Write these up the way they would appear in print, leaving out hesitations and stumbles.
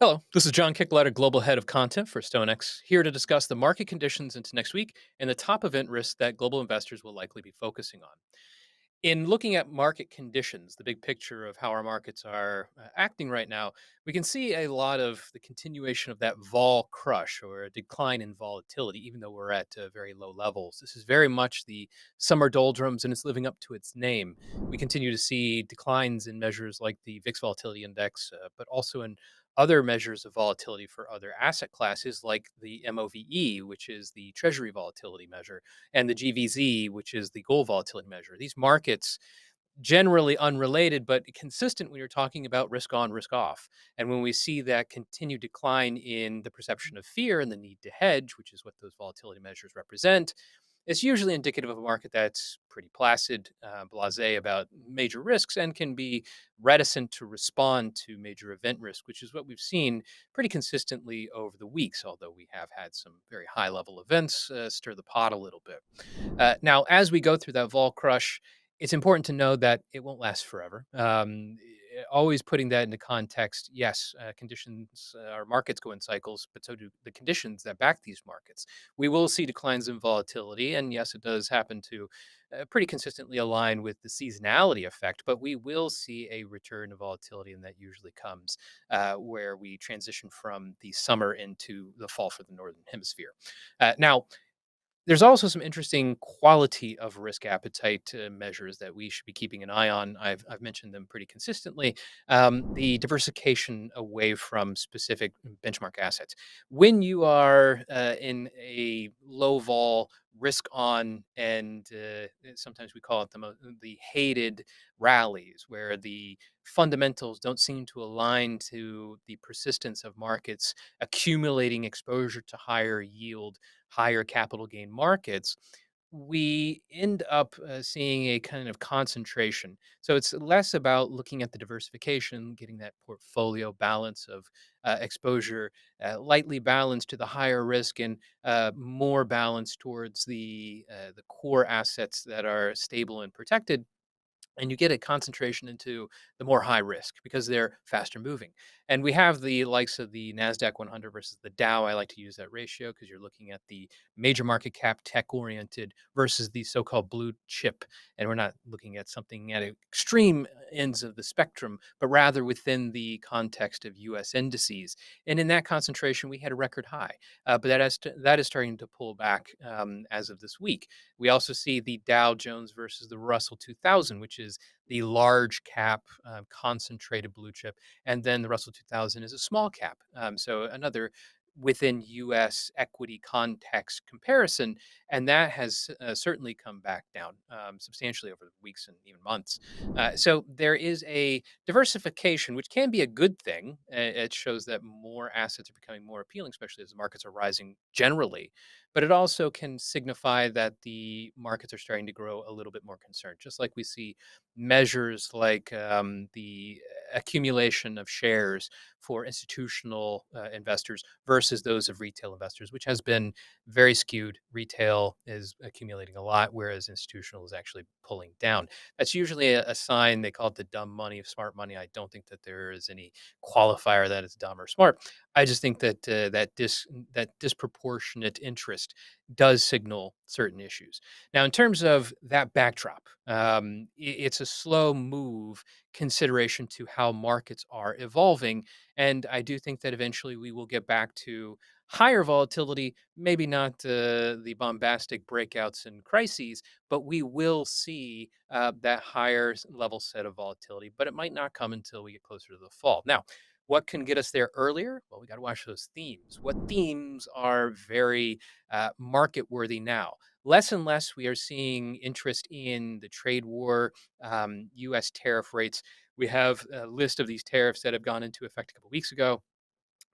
Hello, this is John Kicklighter, Global Head of Content for StoneX, here to discuss the market conditions into next week and the top event risks that global investors will likely be focusing on. In looking at market conditions, the big picture of how our markets are acting right now, we can see a lot of the continuation of that vol crush or a decline in volatility, even though we're at very low levels. This is very much the summer doldrums, and it's living up to its name. We continue to see declines in measures like the VIX Volatility Index, but also in other measures of volatility for other asset classes like the MOVE, which is the Treasury Volatility Measure, and the GVZ, which is the gold volatility measure. These markets, generally unrelated, but consistent when you're talking about risk on, risk off. And when we see that continued decline in the perception of fear and the need to hedge, which is what those volatility measures represent, it's usually indicative of a market that's pretty placid, blasé about major risks, and can be reticent to respond to major event risk, which is what we've seen pretty consistently over the weeks, although we have had some very high level events stir the pot a little bit. Now, as we go through that vol crush, it's important to know that it won't last forever. Always putting that into context. Yes, conditions, our markets go in cycles, but so do the conditions that back these markets. We will see declines in volatility, and yes, it does happen to pretty consistently align with the seasonality effect. But we will see a return of volatility, and that usually comes where we transition from the summer into the fall for the northern hemisphere. Now, there's also some interesting quality of risk appetite measures that we should be keeping an eye on. I've mentioned them pretty consistently. The diversification away from specific benchmark assets. When you are in a low vol risk on, and sometimes we call it the hated rallies, where the fundamentals don't seem to align to the persistence of markets accumulating exposure to higher yield, higher capital gain markets, we end up seeing a kind of concentration. So it's less about looking at the diversification, getting that portfolio balance of exposure, lightly balanced to the higher risk, and more balanced towards the core assets that are stable and protected, and you get a concentration into the more high risk because they're faster moving. And we have the likes of the Nasdaq 100 versus the Dow. I like to use that ratio because you're looking at the major market cap tech oriented versus the so-called blue chip, and we're not looking at something at extreme ends of the spectrum, but rather within the context of US indices. And in that concentration we had a record high, but that is starting to pull back as of this week. We also see the Dow Jones versus the Russell 2000, which is the large cap concentrated blue chip, and then the Russell 2000 is a small cap. So another within U.S. equity context comparison, and that has certainly come back down substantially over the weeks and even months. So there is a diversification, which can be a good thing. It shows that more assets are becoming more appealing, especially as the markets are rising generally, but it also can signify that the markets are starting to grow a little bit more concerned, just like we see measures like the accumulation of shares for institutional investors versus those of retail investors, which has been very skewed. Retail is accumulating a lot, whereas institutional is actually pulling down. That's usually a sign. They call it the dumb money of smart money. I don't think that there is any qualifier that it's dumb or smart. I just think that that disproportionate interest does signal certain issues. Now, in terms of that backdrop, it's a slow move consideration to how markets are evolving, and I do think that eventually we will get back to higher volatility. Maybe not the bombastic breakouts and crises, but we will see that higher level set of volatility. But it might not come until we get closer to the fall. Now, what can get us there earlier? Well, we got to watch those themes. What themes are very market worthy now? Less and less, we are seeing interest in the trade war, U.S. tariff rates. We have a list of these tariffs that have gone into effect a couple weeks ago,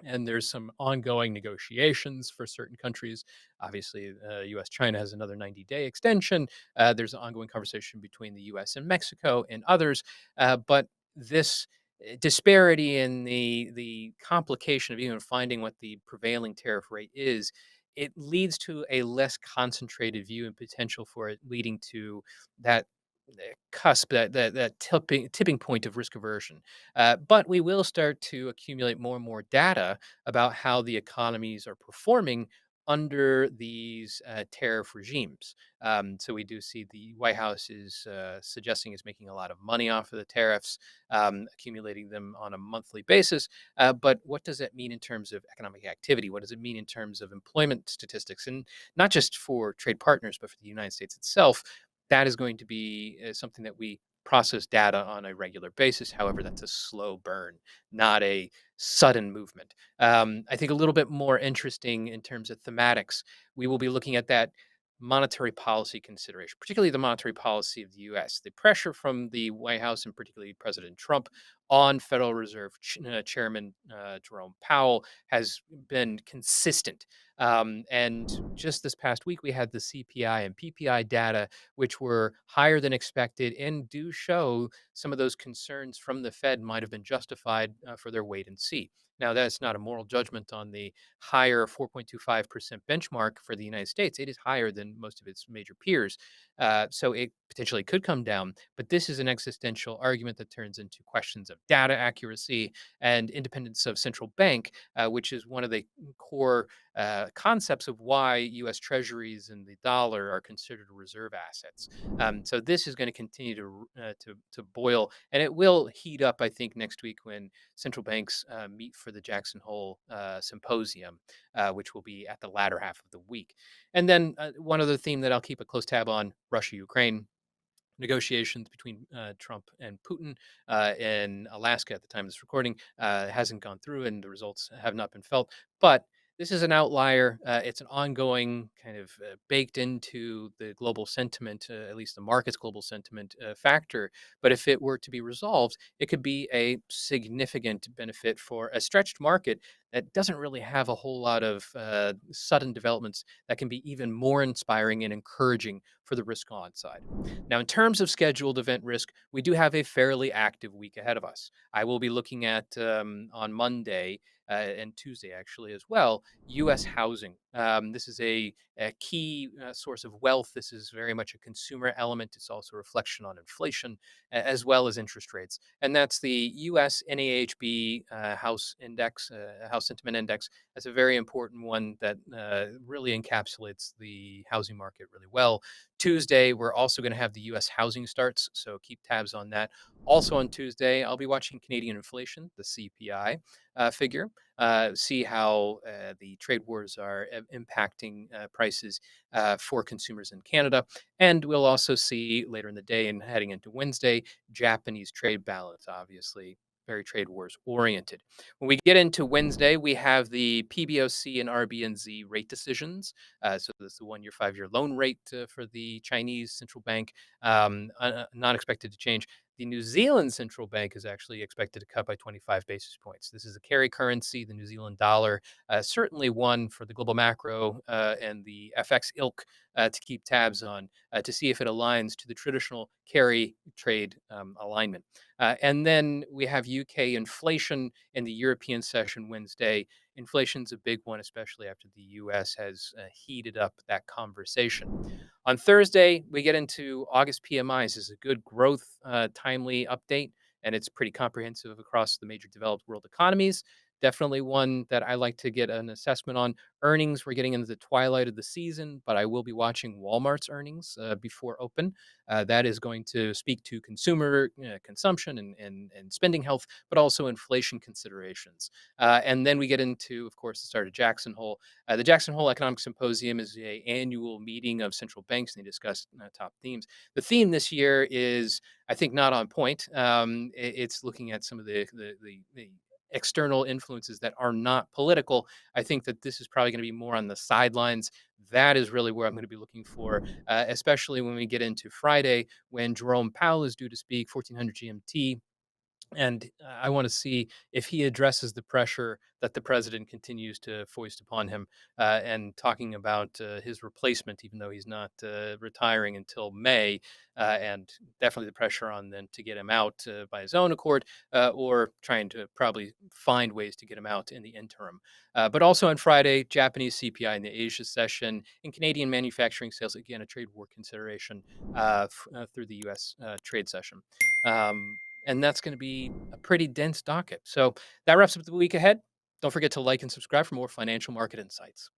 and there's some ongoing negotiations for certain countries. Obviously, U.S. China has another 90-day extension. There's an ongoing conversation between the U.S. and Mexico and others, but this disparity in the complication of even finding what the prevailing tariff rate is, it leads to a less concentrated view and potential for it leading to that cusp, that tipping point of risk aversion. But we will start to accumulate more and more data about how the economies are performing under these tariff regimes. So we do see the White House is suggesting is making a lot of money off of the tariffs, accumulating them on a monthly basis. But what does that mean in terms of economic activity? What does it mean in terms of employment statistics? And not just for trade partners, but for the United States itself. That is going to be something that we process data on a regular basis. However, that's a slow burn, not a sudden movement. I think a little bit more interesting in terms of thematics, we will be looking at that monetary policy consideration, particularly the monetary policy of the US. The pressure from the White House and particularly President Trump on Federal Reserve Chairman Jerome Powell has been consistent. And just this past week, we had the CPI and PPI data, which were higher than expected and do show some of those concerns from the Fed might have been justified for their wait and see. Now, that's not a moral judgment on the higher 4.25% benchmark for the United States. It is higher than most of its major peers. So it potentially could come down. But this is an existential argument that turns into questions of data accuracy and independence of central bank, which is one of the core concepts of why U.S. Treasuries and the dollar are considered reserve assets. So this is going to continue to boil, and it will heat up. I think next week when central banks meet for the Jackson Hole Symposium, which will be at the latter half of the week. And then one other theme that I'll keep a close tab on: Russia-Ukraine negotiations between Trump and Putin in Alaska at the time of this recording hasn't gone through, and the results have not been felt. But this is an outlier. It's an ongoing kind of baked into the global sentiment, at least the market's global sentiment factor. But if it were to be resolved, it could be a significant benefit for a stretched market that doesn't really have a whole lot of sudden developments that can be even more inspiring and encouraging for the risk on side. Now, in terms of scheduled event risk, we do have a fairly active week ahead of us. I will be looking at on Monday and Tuesday, actually, as well, U.S. housing. This is a key source of wealth. This is very much a consumer element. It's also a reflection on inflation as well as interest rates. And that's the U.S. NAHB House Index, House Sentiment Index. That's a very important one that really encapsulates the housing market really well. Tuesday, we're also going to have the U.S. housing starts, so keep tabs on that. Also on Tuesday, I'll be watching Canadian inflation, the CPI figure, see how the trade wars are impacting prices for consumers in Canada. And we'll also see later in the day and heading into Wednesday, Japanese trade balance, obviously very trade wars oriented. When we get into Wednesday, we have the PBOC and RBNZ rate decisions. So that's the 1 year, 5 year loan rate for the Chinese central bank, not expected to change. The New Zealand central bank is actually expected to cut by 25 basis points. This is a carry currency, the New Zealand dollar, certainly one for the global macro and the FX ilk to keep tabs on to see if it aligns to the traditional carry trade alignment. And then we have UK inflation in the European session Wednesday. Inflation's a big one, especially after the US has heated up that conversation. On Thursday, we get into August PMIs. This is a good growth timely update, and it's pretty comprehensive across the major developed world economies. Definitely one that I like to get an assessment on. Earnings, we're getting into the twilight of the season, but I will be watching Walmart's earnings before open. That is going to speak to consumer consumption and spending health, but also inflation considerations. And then we get into, of course, the start of Jackson Hole. The Jackson Hole Economic Symposium is a annual meeting of central banks, and they discuss top themes. The theme this year is, I think, not on point. It's looking at some of the external influences that are not political. I think that this is probably going to be more on the sidelines. That is really where I'm going to be looking for, especially when we get into Friday when Jerome Powell is due to speak, 1400 GMT. And I want to see if he addresses the pressure that the president continues to foist upon him, and talking about his replacement, even though he's not retiring until May, and definitely the pressure on then to get him out by his own accord, or trying to probably find ways to get him out in the interim. But also on Friday, Japanese CPI in the Asia session, and Canadian manufacturing sales, again, a trade war consideration through the U.S. Trade session. And that's going to be a pretty dense docket. So that wraps up the week ahead. Don't forget to like and subscribe for more financial market insights.